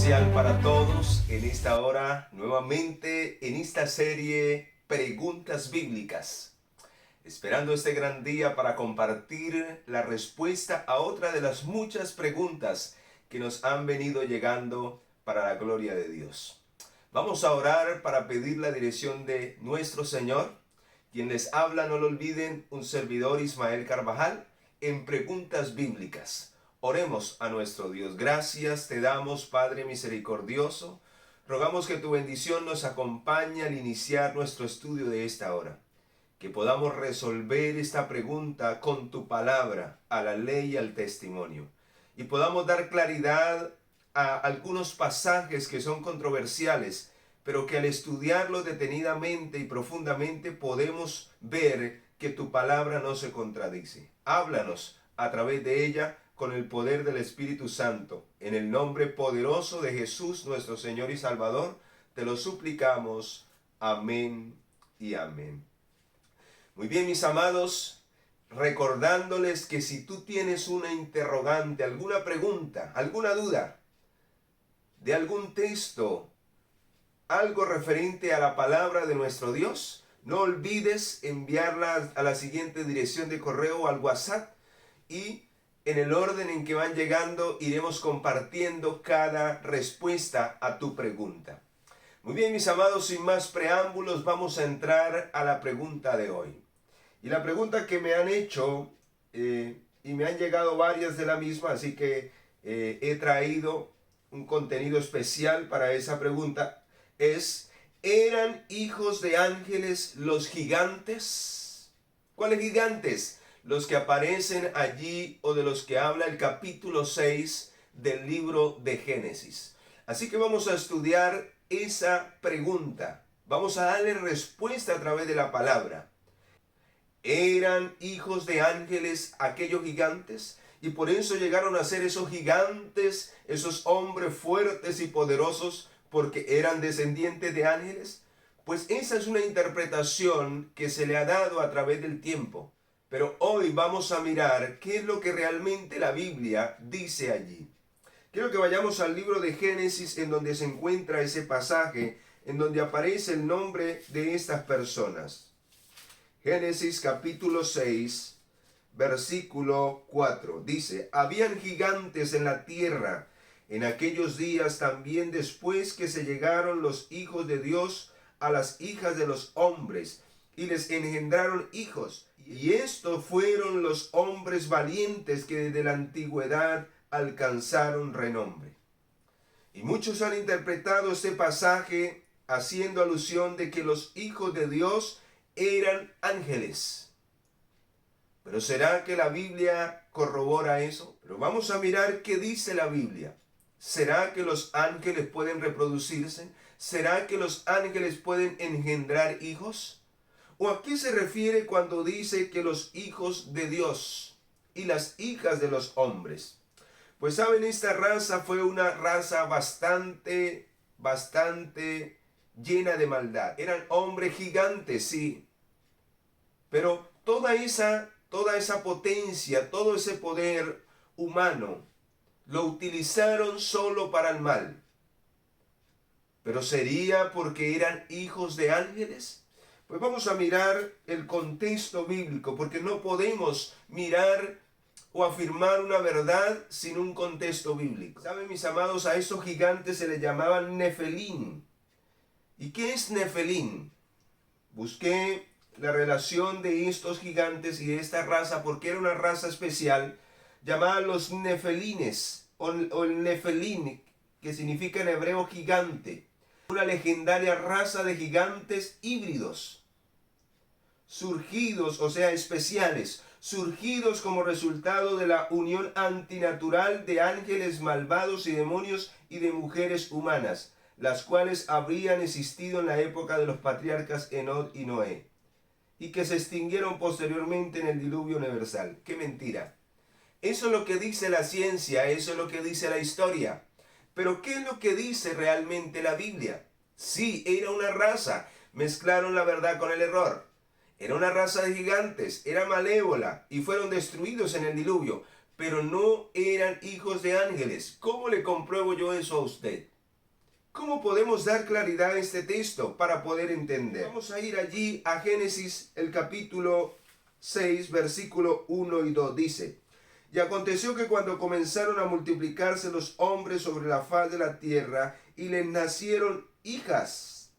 especial para todos en esta hora, nuevamente en esta serie Preguntas Bíblicas. Esperando este gran día para compartir la respuesta a otra de las muchas preguntas que nos han venido llegando para la gloria de Dios. Vamos a orar para pedir la dirección de nuestro Señor. Quien les habla, no lo olviden, un servidor Ismael Carvajal en Preguntas Bíblicas. Oremos a nuestro Dios. Gracias te damos, Padre misericordioso. Rogamos que tu bendición nos acompañe al iniciar nuestro estudio de esta hora. Que podamos resolver esta pregunta con tu palabra, a la ley y al testimonio. Y podamos dar claridad a algunos pasajes que son controversiales, pero que al estudiarlos detenidamente y profundamente podemos ver que tu palabra no se contradice. Háblanos a través de ella con el poder del Espíritu Santo. En el nombre poderoso de Jesús, nuestro Señor y Salvador, te lo suplicamos. Amén y amén. Muy bien, mis amados, recordándoles que si tú tienes una interrogante, alguna pregunta, alguna duda de algún texto, algo referente a la palabra de nuestro Dios, no olvides enviarla a la siguiente dirección de correo o al WhatsApp, y en el orden en que van llegando iremos compartiendo cada respuesta a tu pregunta. Muy bien, mis amados, sin más preámbulos, vamos a entrar a la pregunta de hoy. Y la pregunta que me han hecho, y me han llegado varias de la misma, así que he traído un contenido especial para esa pregunta, es: ¿eran hijos de ángeles los gigantes? ¿Cuáles gigantes? Los que aparecen allí o de los que habla el capítulo 6 del libro de Génesis. Así que vamos a estudiar esa pregunta. Vamos a darle respuesta a través de la palabra. ¿Eran hijos de ángeles aquellos gigantes? Y por eso llegaron a ser esos gigantes, esos hombres fuertes y poderosos, porque eran descendientes de ángeles. Pues esa es una interpretación que se le ha dado a través del tiempo. Pero hoy vamos a mirar qué es lo que realmente la Biblia dice allí. Quiero que vayamos al libro de Génesis, en donde se encuentra ese pasaje, en donde aparece el nombre de estas personas. Génesis capítulo 6, versículo 4. Dice: habían gigantes en la tierra en aquellos días, también después que se llegaron los hijos de Dios a las hijas de los hombres, y les engendraron hijos. Y estos fueron los hombres valientes que desde la antigüedad alcanzaron renombre. Y muchos han interpretado este pasaje haciendo alusión de que los hijos de Dios eran ángeles. Pero ¿será que la Biblia corrobora eso? Pero vamos a mirar qué dice la Biblia. ¿Será que los ángeles pueden reproducirse? ¿Será que los ángeles pueden engendrar hijos? ¿O a qué se refiere cuando dice que los hijos de Dios y las hijas de los hombres? Pues saben, esta raza fue una raza bastante llena de maldad. Eran hombres gigantes, sí. Pero toda esa potencia, todo ese poder humano, lo utilizaron solo para el mal. ¿Pero sería porque eran hijos de ángeles? Pues vamos a mirar el contexto bíblico, porque no podemos mirar o afirmar una verdad sin un contexto bíblico. ¿Saben, mis amados? A esos gigantes se les llamaban Nefelín. ¿Y qué es Nefelín? Busqué la relación de estos gigantes y de esta raza, porque era una raza especial llamada los Nefelines, o el Nefelín, que significa en hebreo gigante. Una legendaria raza de gigantes híbridos, surgidos, o sea, especiales, surgidos como resultado de la unión antinatural de ángeles malvados y demonios y de mujeres humanas, las cuales habrían existido en la época de los patriarcas Enoc y Noé, y que se extinguieron posteriormente en el diluvio universal. ¡Qué mentira! Eso es lo que dice la ciencia, eso es lo que dice la historia. Pero ¿qué es lo que dice realmente la Biblia? Sí, era una raza. Mezclaron la verdad con el error. Era una raza de gigantes, era malévola y fueron destruidos en el diluvio. Pero no eran hijos de ángeles. ¿Cómo le compruebo yo eso a usted? ¿Cómo podemos dar claridad a este texto para poder entender? Vamos a ir allí a Génesis, el capítulo 6, versículo 1 y 2. Dice: y aconteció que cuando comenzaron a multiplicarse los hombres sobre la faz de la tierra, y les nacieron hijas.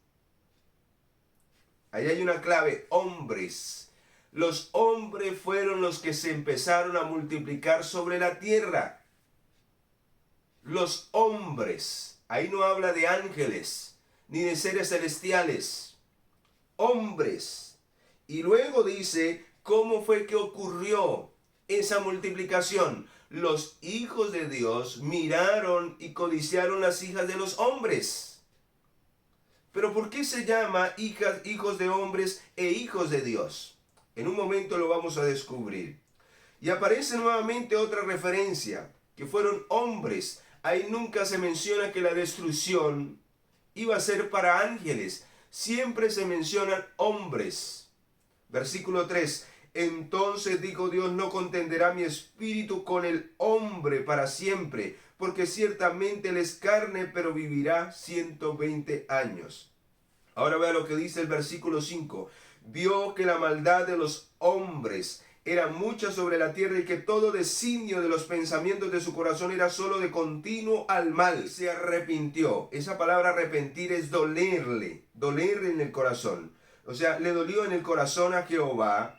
Ahí hay una clave: hombres. Los hombres fueron los que se empezaron a multiplicar sobre la tierra. Los hombres. Ahí no habla de ángeles, ni de seres celestiales. Hombres. Y luego dice, ¿cómo fue que ocurrió esa multiplicación? Los hijos de Dios miraron y codiciaron las hijas de los hombres. Pero ¿por qué se llama hijos de hombres e hijos de Dios? En un momento lo vamos a descubrir. Y aparece nuevamente otra referencia, que fueron hombres. Ahí nunca se menciona que la destrucción iba a ser para ángeles. Siempre se mencionan hombres. Versículo 3. Entonces dijo Dios: no contenderá mi espíritu con el hombre para siempre, porque ciertamente él es carne, pero vivirá 120 años. Ahora vea lo que dice el versículo 5. Vio que la maldad de los hombres era mucha sobre la tierra, y que todo designio de los pensamientos de su corazón era solo de continuo al mal. Se arrepintió. Esa palabra arrepentir es dolerle en el corazón. O sea, le dolió en el corazón a Jehová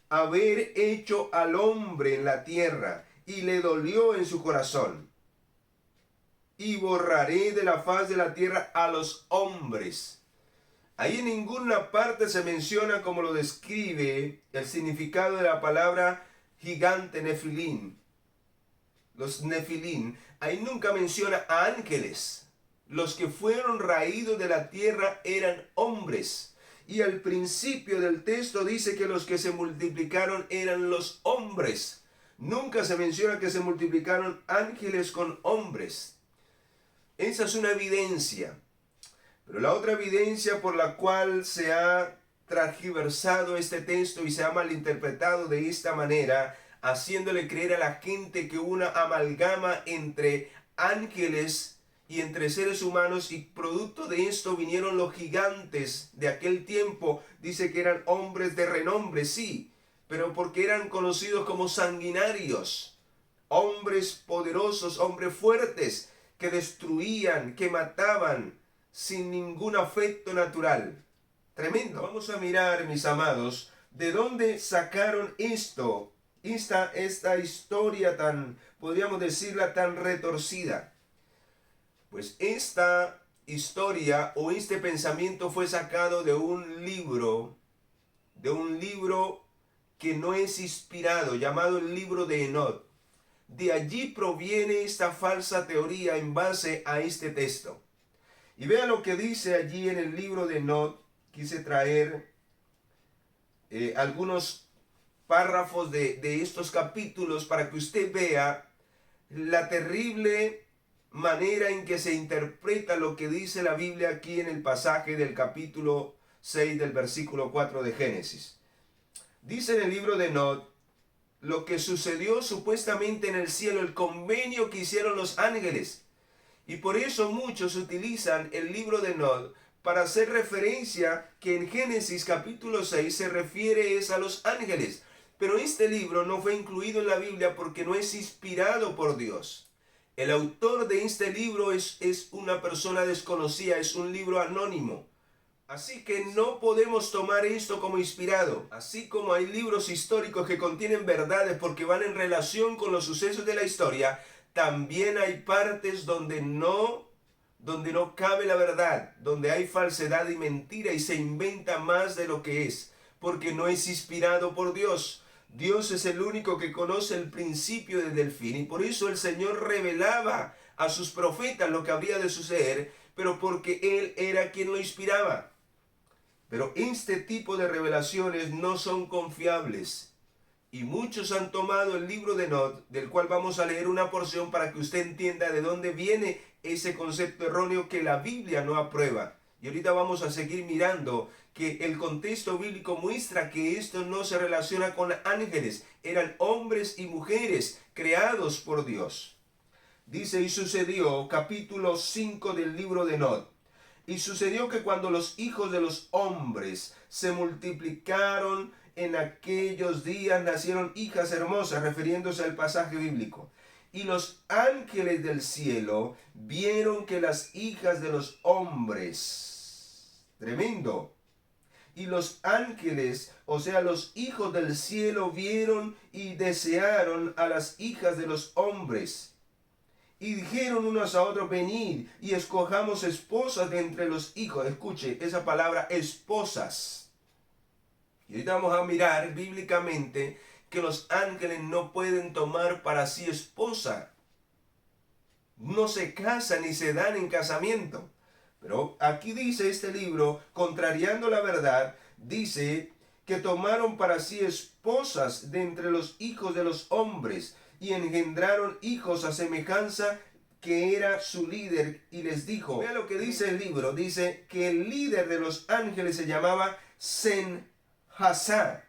haber hecho al hombre en la tierra, y le dolió en su corazón. Y borraré de la faz de la tierra a los hombres. Ahí en ninguna parte se menciona, como lo describe el significado de la palabra gigante Nefilín. Los Nefilín, ahí nunca menciona a ángeles. Los que fueron raídos de la tierra eran hombres. Y al principio del texto dice que los que se multiplicaron eran los hombres. Nunca se menciona que se multiplicaron ángeles con hombres. Esa es una evidencia. Pero la otra evidencia por la cual se ha transgiversado este texto y se ha malinterpretado de esta manera, haciéndole creer a la gente que hubo una amalgama entre ángeles y entre seres humanos, y producto de esto vinieron los gigantes de aquel tiempo. Dice que eran hombres de renombre, sí, pero porque eran conocidos como sanguinarios, hombres poderosos, hombres fuertes, que destruían, que mataban, sin ningún afecto natural. Tremendo. Vamos a mirar, mis amados, de dónde sacaron esta historia tan, podríamos decirla, tan retorcida. Pues esta historia o este pensamiento fue sacado de un libro que no es inspirado, llamado el libro de Enoch. De allí proviene esta falsa teoría en base a este texto. Y vea lo que dice allí en el libro de Enoch. Quise traer algunos párrafos de estos capítulos para que usted vea la terrible manera en que se interpreta lo que dice la Biblia aquí en el pasaje del capítulo 6 del versículo 4 de Génesis. Dice en el libro de Enoch lo que sucedió supuestamente en el cielo, el convenio que hicieron los ángeles. Y por eso muchos utilizan el libro de Enoch para hacer referencia que en Génesis capítulo 6 se refiere a los ángeles. Pero este libro no fue incluido en la Biblia porque no es inspirado por Dios. El autor de este libro es una persona desconocida, es un libro anónimo. Así que no podemos tomar esto como inspirado. Así como hay libros históricos que contienen verdades porque van en relación con los sucesos de la historia, también hay partes donde no cabe la verdad, donde hay falsedad y mentira y se inventa más de lo que es, porque no es inspirado por Dios. Dios es el único que conoce el principio desde el fin, y por eso el Señor revelaba a sus profetas lo que habría de suceder, pero porque Él era quien lo inspiraba. Pero este tipo de revelaciones no son confiables. Y muchos han tomado el libro de Enoch, del cual vamos a leer una porción para que usted entienda de dónde viene ese concepto erróneo que la Biblia no aprueba. Y ahorita vamos a seguir mirando que el contexto bíblico muestra que esto no se relaciona con ángeles. Eran hombres y mujeres creados por Dios. Dice, y sucedió, capítulo 5 del libro de Enoc. Y sucedió que cuando los hijos de los hombres se multiplicaron en aquellos días, nacieron hijas hermosas, refiriéndose al pasaje bíblico. Y los ángeles del cielo vieron que las hijas de los hombres, tremendo, y los ángeles, o sea, los hijos del cielo, vieron y desearon a las hijas de los hombres. Y dijeron unos a otros, venid y escojamos esposas de entre los hijos. Escuche esa palabra, esposas. Y ahorita vamos a mirar bíblicamente que los ángeles no pueden tomar para sí esposa. No se casan ni se dan en casamiento. Pero aquí dice este libro, contrariando la verdad, dice que tomaron para sí esposas de entre los hijos de los hombres y engendraron hijos a semejanza que era su líder, y les dijo, vea lo que dice el libro, dice que el líder de los ángeles se llamaba Sen-Hasá.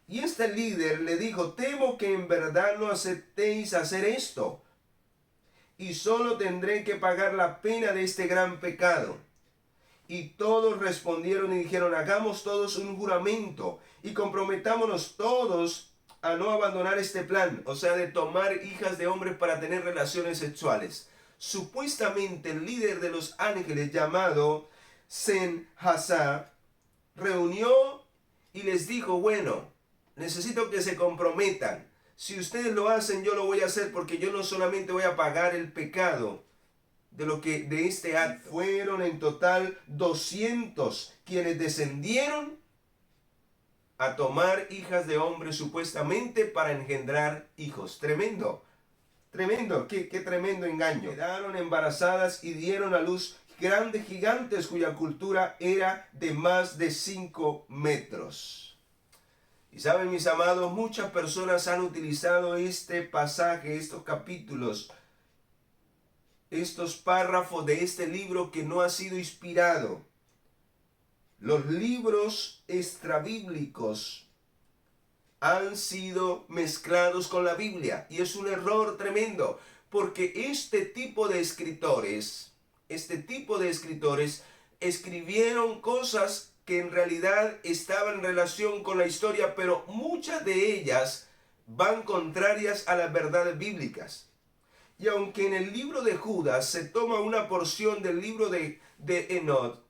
Y este líder le dijo, temo que en verdad no aceptéis hacer esto, y solo tendré que pagar la pena de este gran pecado. Y todos respondieron y dijeron, hagamos todos un juramento y comprometámonos todos a no abandonar este plan, o sea, de tomar hijas de hombres para tener relaciones sexuales. Supuestamente el líder de los ángeles, llamado Sen-Hasá, reunió y les dijo, bueno, necesito que se comprometan. Si ustedes lo hacen, yo lo voy a hacer, porque yo no solamente voy a pagar el pecado de este acto. Fueron en total 200 quienes descendieron a tomar hijas de hombres supuestamente para engendrar hijos. Tremendo, tremendo, qué tremendo engaño. Quedaron embarazadas y dieron a luz grandes gigantes cuya cultura era de más de 5 metros. Y saben, mis amados, muchas personas han utilizado este pasaje, estos capítulos, estos párrafos de este libro que no ha sido inspirado. Los libros extrabíblicos han sido mezclados con la Biblia y es un error tremendo, porque este tipo de escritores escribieron cosas que en realidad estaban en relación con la historia, pero muchas de ellas van contrarias a las verdades bíblicas. Y aunque en el libro de Judas se toma una porción del libro de Enoc,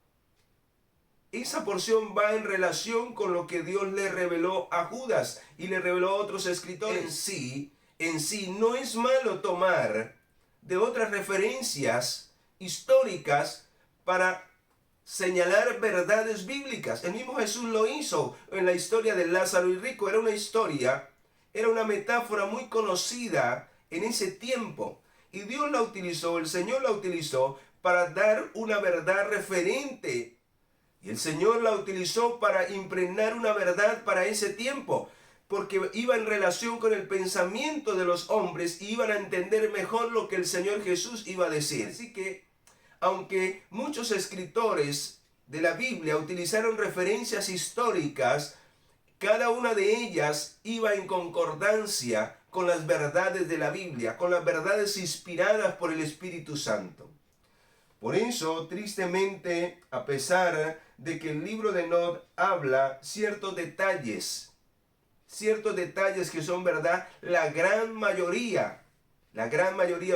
esa porción va en relación con lo que Dios le reveló a Judas y le reveló a otros escritores. En sí, no es malo tomar de otras referencias históricas para señalar verdades bíblicas. El mismo Jesús lo hizo en la historia de Lázaro y rico. Era una historia, era una metáfora muy conocida en ese tiempo. Y Dios la utilizó, el Señor la utilizó para dar una verdad referente. Y el Señor la utilizó para impregnar una verdad para ese tiempo, porque iba en relación con el pensamiento de los hombres y iban a entender mejor lo que el Señor Jesús iba a decir. Así que, aunque muchos escritores de la Biblia utilizaron referencias históricas, cada una de ellas iba en concordancia con las verdades de la Biblia, con las verdades inspiradas por el Espíritu Santo. Por eso, tristemente, a pesar de que el libro de Enoc habla ciertos detalles que son verdad, la gran mayoría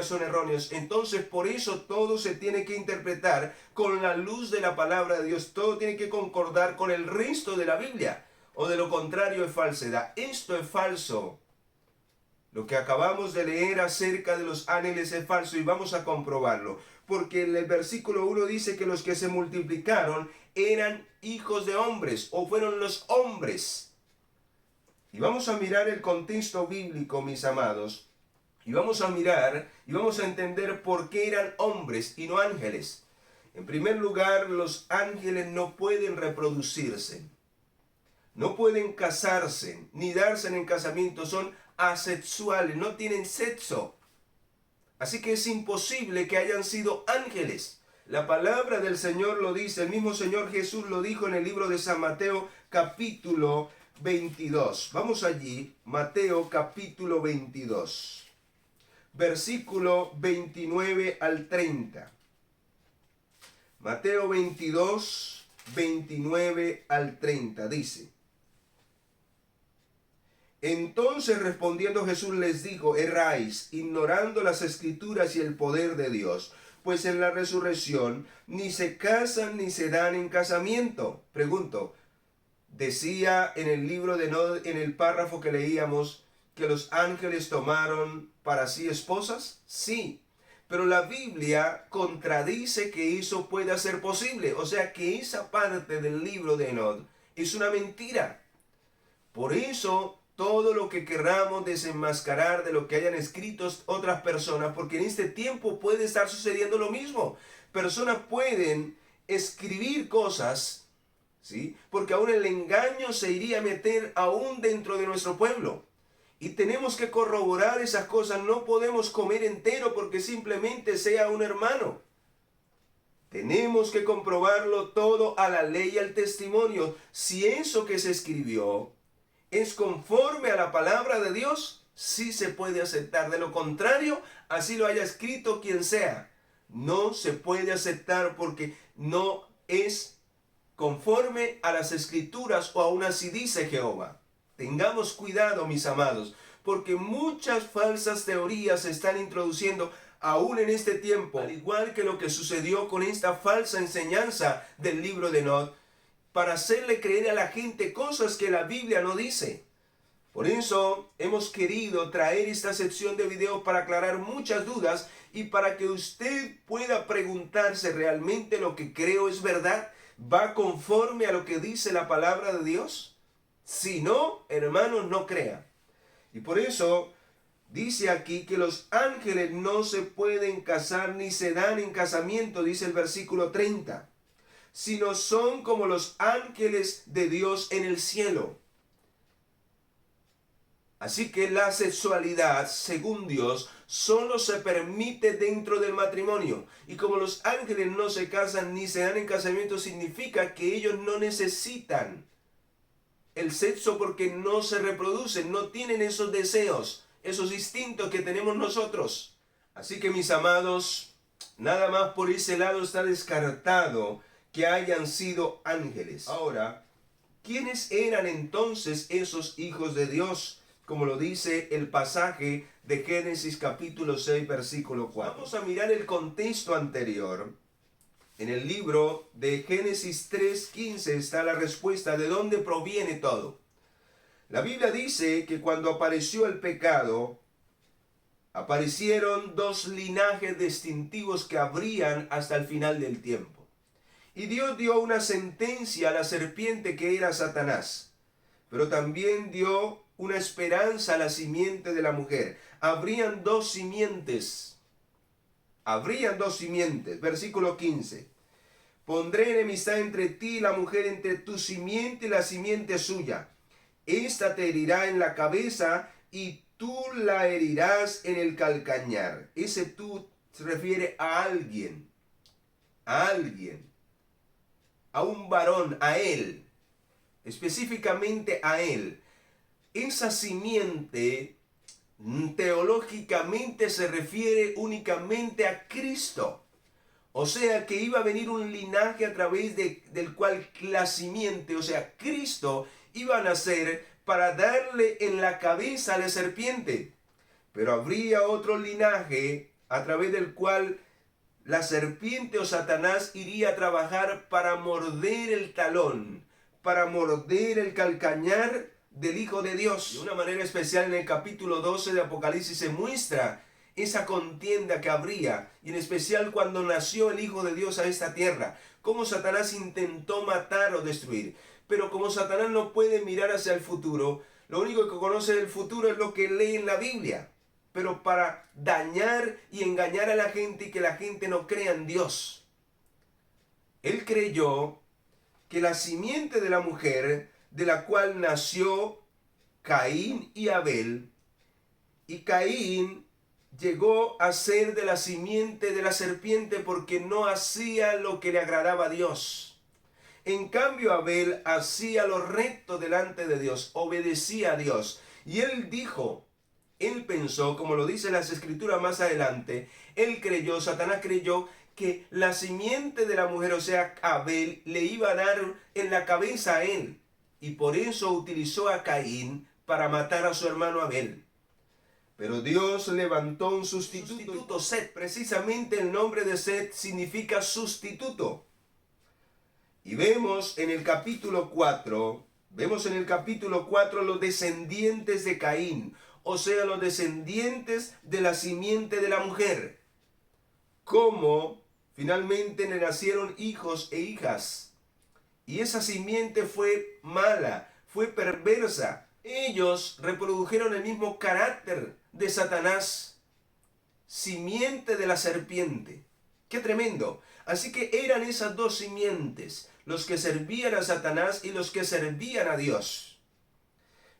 son erróneos. Entonces, por eso todo se tiene que interpretar con la luz de la palabra de Dios. Todo tiene que concordar con el resto de la Biblia, o de lo contrario es falsedad. Esto es falso. Lo que acabamos de leer acerca de los ángeles es falso y vamos a comprobarlo. Porque en el versículo 1 dice que los que se multiplicaron eran hijos de hombres o fueron los hombres. Y vamos a mirar el contexto bíblico, mis amados. Y vamos a mirar y vamos a entender por qué eran hombres y no ángeles. En primer lugar, los ángeles no pueden reproducirse. No pueden casarse ni darse en casamiento. Son asexuales, no tienen sexo. Así que es imposible que hayan sido ángeles. La palabra del Señor lo dice, el mismo Señor Jesús lo dijo en el libro de San Mateo capítulo 22. Vamos allí, Mateo capítulo 22. versículo 29 al 30. Mateo 22, 29 al 30 dice: Entonces respondiendo Jesús les dijo: erráis, ignorando las Escrituras y el poder de Dios, pues en la resurrección ni se casan ni se dan en casamiento. Pregunto, decía en el libro de Enoch, en el párrafo que leíamos, que los ángeles tomaron para sí esposas. Sí, pero la Biblia contradice que eso pueda ser posible. O sea que esa parte del libro de Enoch es una mentira. Por eso todo lo que querramos desenmascarar de lo que hayan escrito otras personas, porque en este tiempo puede estar sucediendo lo mismo. Personas pueden escribir cosas, ¿sí? Porque aún el engaño se iría a meter aún dentro de nuestro pueblo. Y tenemos que corroborar esas cosas. No podemos comer entero porque simplemente sea un hermano. Tenemos que comprobarlo todo a la ley y al testimonio. Si eso que se escribió es conforme a la palabra de Dios, sí se puede aceptar. De lo contrario, así lo haya escrito quien sea, no se puede aceptar porque no es conforme a las Escrituras, o aún así dice Jehová. Tengamos cuidado, mis amados, porque muchas falsas teorías se están introduciendo aún en este tiempo, al igual que lo que sucedió con esta falsa enseñanza del libro de Enoch, para hacerle creer a la gente cosas que la Biblia no dice. Por eso hemos querido traer esta sección de video para aclarar muchas dudas y para que usted pueda preguntarse: ¿realmente lo que creo es verdad? ¿Va conforme a lo que dice la palabra de Dios? Si no, hermanos, no crea. Y por eso dice aquí que los ángeles no se pueden casar ni se dan en casamiento, dice el versículo 30. Sino son como los ángeles de Dios en el cielo. Así que la sexualidad, según Dios, solo se permite dentro del matrimonio. Y como los ángeles no se casan ni se dan en casamiento, significa que ellos no necesitan el sexo porque no se reproducen, no tienen esos deseos, esos instintos que tenemos nosotros. Así que, mis amados, nada más por ese lado está descartado que hayan sido ángeles. Ahora, ¿quiénes eran entonces esos hijos de Dios? Como lo dice el pasaje de Génesis capítulo 6, versículo 4. Vamos a mirar el contexto anterior. En el libro de Génesis 3:15 está la respuesta de dónde proviene todo. La Biblia dice que cuando apareció el pecado, aparecieron dos linajes distintivos que habrían hasta el final del tiempo. Y Dios dio una sentencia a la serpiente, que era Satanás, pero también dio una esperanza a la simiente de la mujer. Habrían dos simientes. Versículo 15. Pondré enemistad entre ti y la mujer, entre tu simiente y la simiente suya. Esta te herirá en la cabeza y tú la herirás en el calcañar. Ese tú se refiere a alguien. A un varón, a él, específicamente a él. Esa simiente teológicamente se refiere únicamente a Cristo. O sea que iba a venir un linaje a través del cual la simiente, o sea, Cristo, iba a nacer para darle en la cabeza a la serpiente. Pero habría otro linaje a través del cual la serpiente o Satanás iría a trabajar para morder el talón, para morder el calcañar del Hijo de Dios. De una manera especial en el capítulo 12 de Apocalipsis se muestra esa contienda que habría, y en especial cuando nació el Hijo de Dios a esta tierra, cómo Satanás intentó matar o destruir. Pero como Satanás no puede mirar hacia el futuro, lo único que conoce del futuro es lo que lee en la Biblia. Pero para dañar y engañar a la gente y que la gente no crea en Dios. Él creyó que la simiente de la mujer, de la cual nació Caín y Abel, y Caín llegó a ser de la simiente de la serpiente porque no hacía lo que le agradaba a Dios. En cambio, Abel hacía lo recto delante de Dios, obedecía a Dios. Y él dijo Él pensó, como lo dice las escrituras más adelante, Satanás creyó que la simiente de la mujer, o sea, Abel, le iba a dar en la cabeza a él. Y por eso utilizó a Caín para matar a su hermano Abel. Pero Dios levantó un sustituto, Set. Precisamente el nombre de Set significa sustituto. Y vemos en el capítulo 4 los descendientes de Caín, o sea, los descendientes de la simiente de la mujer. Cómo finalmente le nacieron hijos e hijas. Y esa simiente fue mala, fue perversa. Ellos reprodujeron el mismo carácter de Satanás, simiente de la serpiente. ¡Qué tremendo! Así que eran esas dos simientes, los que servían a Satanás y los que servían a Dios.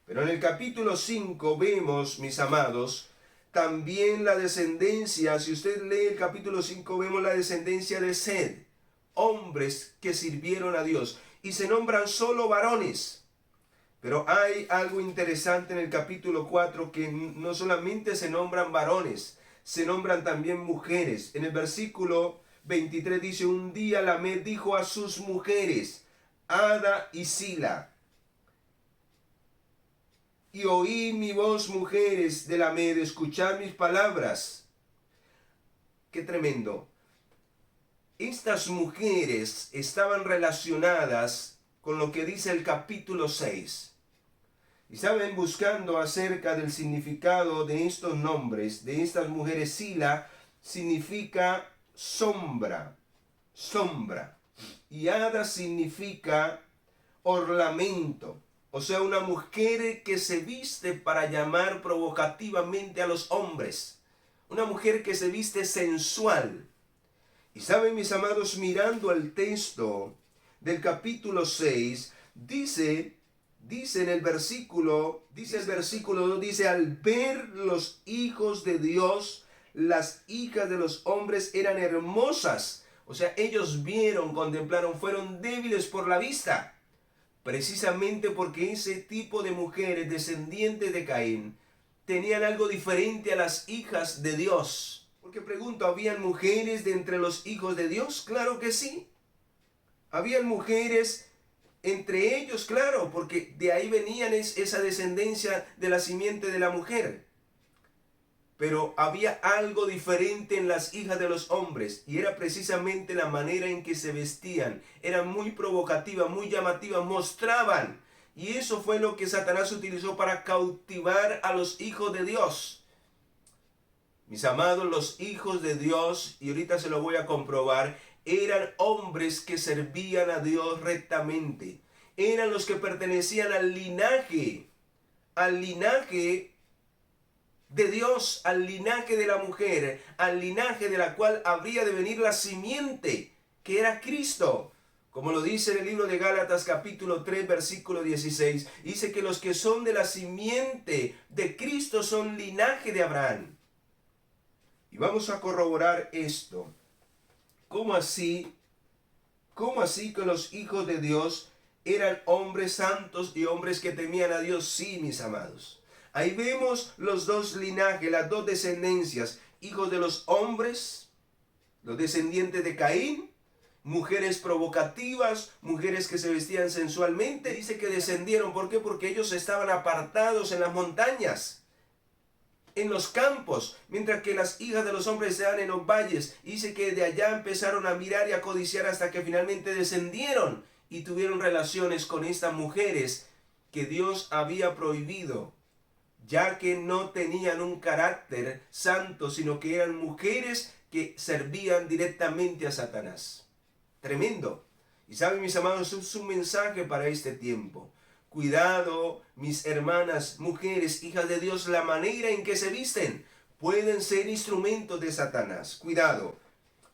Pero en el capítulo 5 vemos, mis amados, también la descendencia. Si usted lee el capítulo 5, vemos la descendencia de Sed, hombres que sirvieron a Dios, y se nombran solo varones. Pero hay algo interesante en el capítulo 4, que no solamente se nombran varones, se nombran también mujeres. En el versículo 23 dice: un día Lamed dijo a sus mujeres, Ada y Sila, y oí mi voz, mujeres de Lamed, escuchad mis palabras. ¡Qué tremendo! Estas mujeres estaban relacionadas con lo que dice el capítulo 6. Y saben, buscando acerca del significado de estos nombres, de estas mujeres, Sila significa sombra, sombra. Y Ada significa ornamento. O sea, una mujer que se viste para llamar provocativamente a los hombres. Una mujer que se viste sensual. Y saben, mis amados, mirando el texto del capítulo 6, dice en el versículo 2, dice: al ver los hijos de Dios, las hijas de los hombres eran hermosas. O sea, ellos vieron, contemplaron, fueron débiles por la vista. Precisamente porque ese tipo de mujeres descendientes de Caín tenían algo diferente a las hijas de Dios. Porque pregunto, ¿habían mujeres de entre los hijos de Dios? Claro que sí. Habían mujeres entre ellos, claro, porque de ahí venían esa descendencia de la simiente de la mujer. Pero había algo diferente en las hijas de los hombres, y era precisamente la manera en que se vestían. Eran muy provocativas, muy llamativas, mostraban. Y eso fue lo que Satanás utilizó para cautivar a los hijos de Dios. Mis amados, los hijos de Dios, y ahorita se lo voy a comprobar, eran hombres que servían a Dios rectamente. Eran los que pertenecían al linaje de Dios, al linaje de la mujer, al linaje de la cual habría de venir la simiente, que era Cristo. Como lo dice en el libro de Gálatas capítulo 3 versículo 16, dice que los que son de la simiente de Cristo son linaje de Abraham. Y vamos a corroborar esto. ¿Cómo así que los hijos de Dios eran hombres santos y hombres que temían a Dios? Sí, mis amados. Ahí vemos los dos linajes, las dos descendencias, hijos de los hombres, los descendientes de Caín, mujeres provocativas, mujeres que se vestían sensualmente. Dice que descendieron, ¿por qué? Porque ellos estaban apartados en las montañas, en los campos, mientras que las hijas de los hombres estaban en los valles. Dice que de allá empezaron a mirar y a codiciar hasta que finalmente descendieron y tuvieron relaciones con estas mujeres que Dios había prohibido, ya que no tenían un carácter santo, sino que eran mujeres que servían directamente a Satanás. Tremendo. Y saben, mis amados, es un mensaje para este tiempo. Cuidado, mis hermanas, mujeres, hijas de Dios, la manera en que se visten pueden ser instrumentos de Satanás. Cuidado,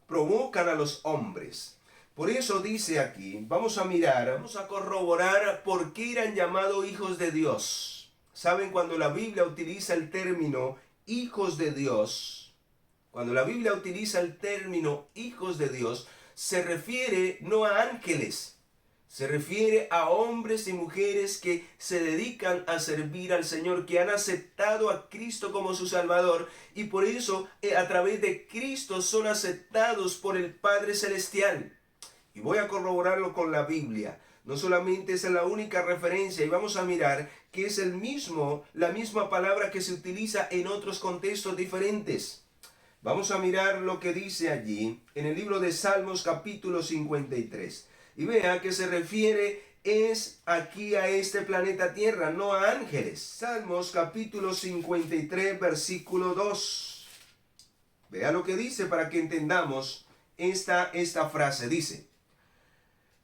provocan a los hombres. Por eso dice aquí, vamos a mirar, vamos a corroborar por qué eran llamados hijos de Dios. Saben, cuando la Biblia utiliza el término hijos de Dios, se refiere no a ángeles, Se refiere a hombres y mujeres que se dedican a servir al Señor, que han aceptado a Cristo como su Salvador y por eso a través de Cristo son aceptados por el Padre Celestial. Y voy a corroborarlo con la Biblia. No solamente esa es la única referencia y vamos a mirar que es la misma palabra que se utiliza en otros contextos diferentes. Vamos a mirar lo que dice allí en el libro de Salmos capítulo 53. Y vea que se refiere es aquí a este planeta Tierra, no a ángeles. Salmos capítulo 53 versículo 2. Vea lo que dice para que entendamos esta frase. Dice: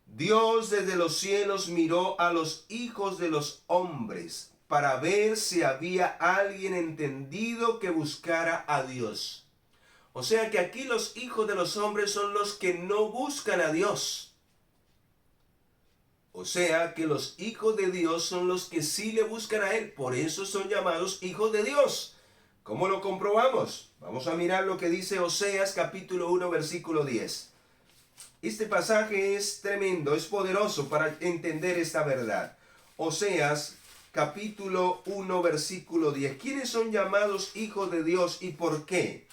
Dios desde los cielos miró a los hijos de los hombres para ver si había alguien entendido que buscara a Dios. O sea que aquí los hijos de los hombres son los que no buscan a Dios. O sea que los hijos de Dios son los que sí le buscan a Él. Por eso son llamados hijos de Dios. ¿Cómo lo comprobamos? Vamos a mirar lo que dice Oseas capítulo 1 versículo 10. Este pasaje es tremendo, es poderoso para entender esta verdad. Oseas capítulo 1 versículo 10. ¿Quiénes son llamados hijos de Dios y por qué?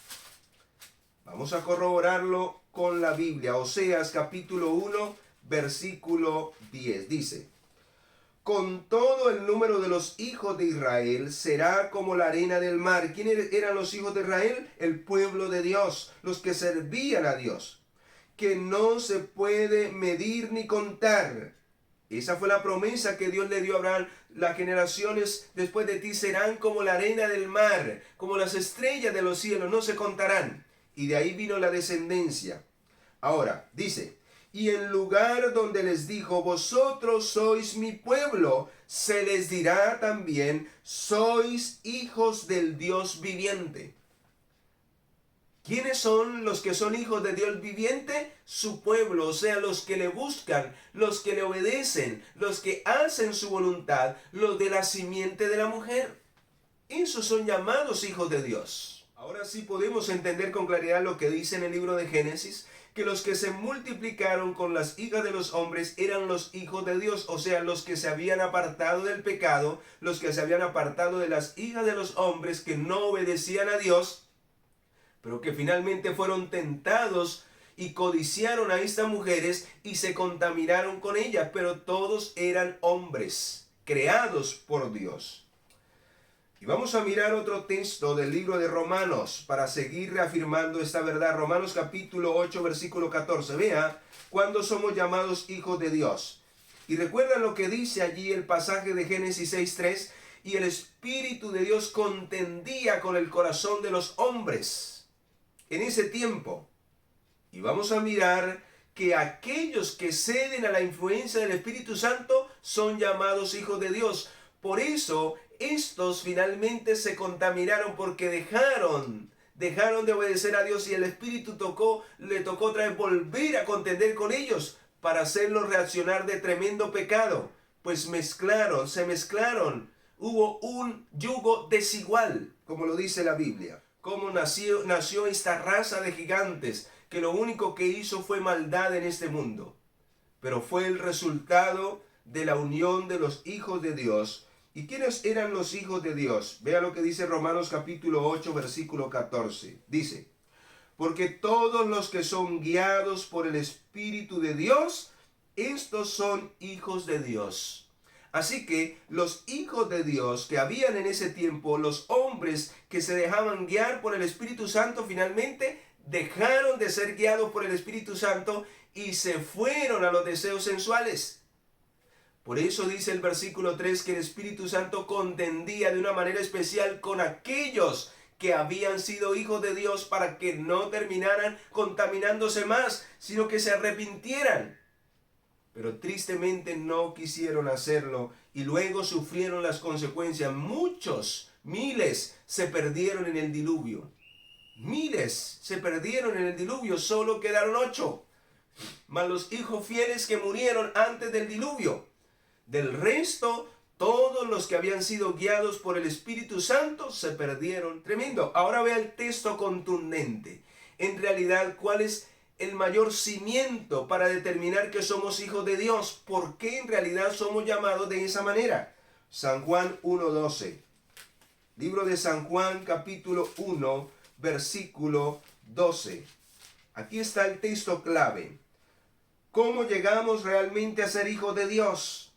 Vamos a corroborarlo con la Biblia. Oseas capítulo 1 versículo 10 dice: Con todo el número de los hijos de Israel será como la arena del mar. ¿Quiénes eran los hijos de Israel? El pueblo de Dios, los que servían a Dios, que no se puede medir ni contar. Esa fue la promesa que Dios le dio a Abraham. Las generaciones después de ti serán como la arena del mar, como las estrellas de los cielos, no se contarán. Y de ahí vino la descendencia. Ahora, dice: y en lugar donde les dijo, vosotros sois mi pueblo, se les dirá también, sois hijos del Dios viviente. ¿Quiénes son los que son hijos de Dios viviente? Su pueblo, o sea, los que le buscan, los que le obedecen, los que hacen su voluntad, los de la simiente de la mujer. Esos son llamados hijos de Dios. Ahora sí podemos entender con claridad lo que dice en el libro de Génesis, que los que se multiplicaron con las hijas de los hombres eran los hijos de Dios, o sea, los que se habían apartado del pecado, los que se habían apartado de las hijas de los hombres que no obedecían a Dios, pero que finalmente fueron tentados y codiciaron a estas mujeres y se contaminaron con ellas, pero todos eran hombres creados por Dios. Y vamos a mirar otro texto del libro de Romanos para seguir reafirmando esta verdad. Romanos capítulo 8 versículo 14. Vea cuando somos llamados hijos de Dios. Y recuerdan lo que dice allí el pasaje de Génesis 6:3. Y el Espíritu de Dios contendía con el corazón de los hombres en ese tiempo. Y vamos a mirar que aquellos que ceden a la influencia del Espíritu Santo son llamados hijos de Dios. Por eso estos finalmente se contaminaron porque dejaron de obedecer a Dios y el Espíritu le tocó otra vez volver a contender con ellos para hacerlos reaccionar de tremendo pecado. Pues se mezclaron. Hubo un yugo desigual, como lo dice la Biblia. Cómo nació esta raza de gigantes que lo único que hizo fue maldad en este mundo. Pero fue el resultado de la unión de los hijos de Dios. ¿Y quiénes eran los hijos de Dios? Vea lo que dice Romanos capítulo 8, versículo 14. Dice: porque todos los que son guiados por el Espíritu de Dios, estos son hijos de Dios. Así que los hijos de Dios que habían en ese tiempo, los hombres que se dejaban guiar por el Espíritu Santo, finalmente dejaron de ser guiados por el Espíritu Santo y se fueron a los deseos sensuales. Por eso dice el versículo 3 que el Espíritu Santo contendía de una manera especial con aquellos que habían sido hijos de Dios para que no terminaran contaminándose más, sino que se arrepintieran. Pero tristemente no quisieron hacerlo y luego sufrieron las consecuencias. Muchos, miles, se perdieron en el diluvio. Miles se perdieron en el diluvio, solo quedaron 8. Mas los hijos fieles que murieron antes del diluvio. Del resto, todos los que habían sido guiados por el Espíritu Santo se perdieron. Tremendo. Ahora vea el texto contundente. En realidad, ¿cuál es el mayor cimiento para determinar que somos hijos de Dios. ¿Por qué en realidad somos llamados de esa manera? San Juan 1:12. Libro de San Juan, capítulo 1, versículo 12. Aquí está el texto clave. ¿Cómo llegamos realmente a ser hijos de Dios?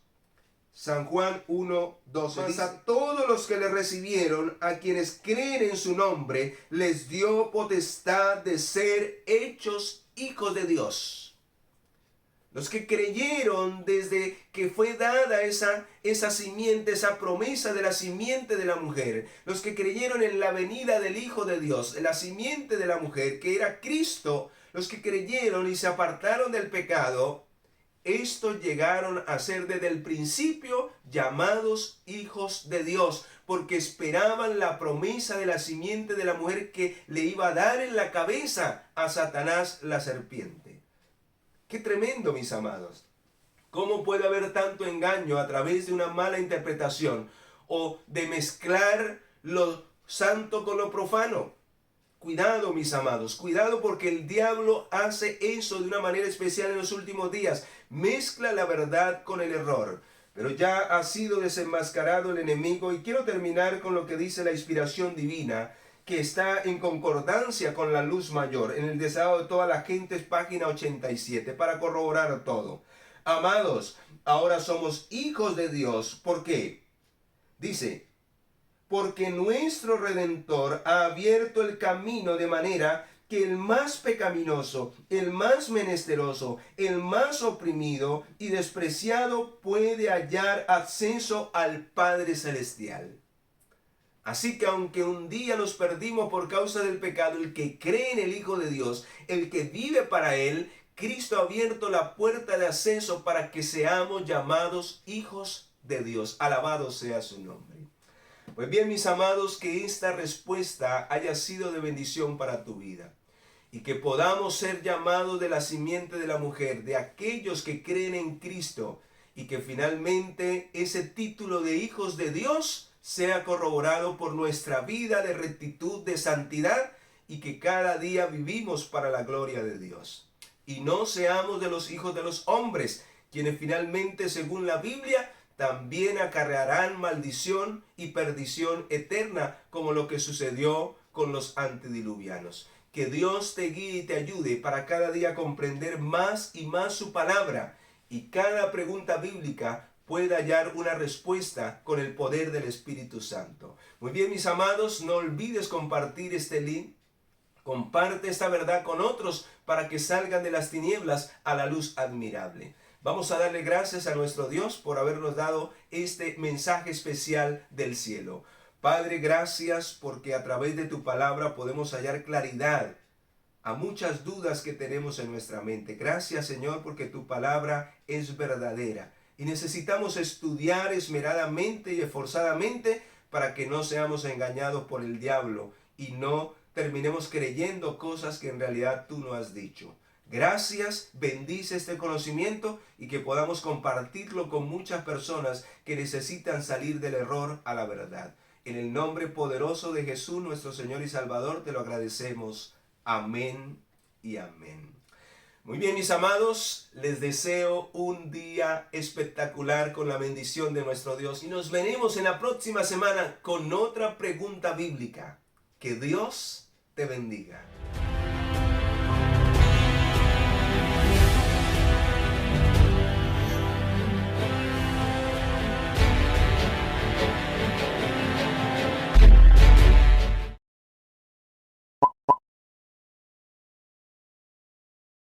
San Juan 1:12 dice: a todos los que le recibieron, a quienes creen en su nombre, les dio potestad de ser hechos hijos de Dios. Los que creyeron desde que fue dada esa simiente, esa promesa de la simiente de la mujer. Los que creyeron en la venida del Hijo de Dios, la simiente de la mujer, que era Cristo. Los que creyeron y se apartaron del pecado, estos llegaron a ser desde el principio llamados hijos de Dios, porque esperaban la promesa de la simiente de la mujer que le iba a dar en la cabeza a Satanás, la serpiente. ¡Qué tremendo, mis amados! ¿Cómo puede haber tanto engaño a través de una mala interpretación o de mezclar lo santo con lo profano? Cuidado, mis amados, cuidado, porque el diablo hace eso de una manera especial en los últimos días. Mezcla la verdad con el error. Pero ya ha sido desenmascarado el enemigo, y quiero terminar con lo que dice la inspiración divina, que está en concordancia con la luz mayor, en el deseo de toda la gente, página 87, para corroborar todo. Amados, ahora somos hijos de Dios. ¿Por qué? Dice: porque nuestro Redentor ha abierto el camino de manera que el más pecaminoso, el más menesteroso, el más oprimido y despreciado puede hallar acceso al Padre Celestial. Así que aunque un día nos perdimos por causa del pecado, el que cree en el Hijo de Dios, el que vive para Él, Cristo ha abierto la puerta de acceso para que seamos llamados hijos de Dios. Alabado sea su nombre. Pues bien, mis amados, que esta respuesta haya sido de bendición para tu vida, y que podamos ser llamados de la simiente de la mujer, de aquellos que creen en Cristo, y que finalmente ese título de hijos de Dios sea corroborado por nuestra vida de rectitud, de santidad, y que cada día vivimos para la gloria de Dios. Y no seamos de los hijos de los hombres, quienes finalmente, según la Biblia, también acarrearán maldición y perdición eterna, como lo que sucedió con los antediluvianos. Que Dios te guíe y te ayude para cada día comprender más y más su palabra, y cada pregunta bíblica pueda hallar una respuesta con el poder del Espíritu Santo. Muy bien, mis amados, no olvides compartir este link. Comparte esta verdad con otros para que salgan de las tinieblas a la luz admirable. Vamos a darle gracias a nuestro Dios por habernos dado este mensaje especial del cielo. Padre, gracias porque a través de tu palabra podemos hallar claridad a muchas dudas que tenemos en nuestra mente. Gracias, Señor, porque tu palabra es verdadera y necesitamos estudiar esmeradamente y esforzadamente para que no seamos engañados por el diablo y no terminemos creyendo cosas que en realidad tú no has dicho. Gracias, bendice este conocimiento y que podamos compartirlo con muchas personas que necesitan salir del error a la verdad. En el nombre poderoso de Jesús, nuestro Señor y Salvador, te lo agradecemos. Amén y amén. Muy bien, mis amados, les deseo un día espectacular con la bendición de nuestro Dios y nos veremos en la próxima semana con otra pregunta bíblica. Que Dios te bendiga.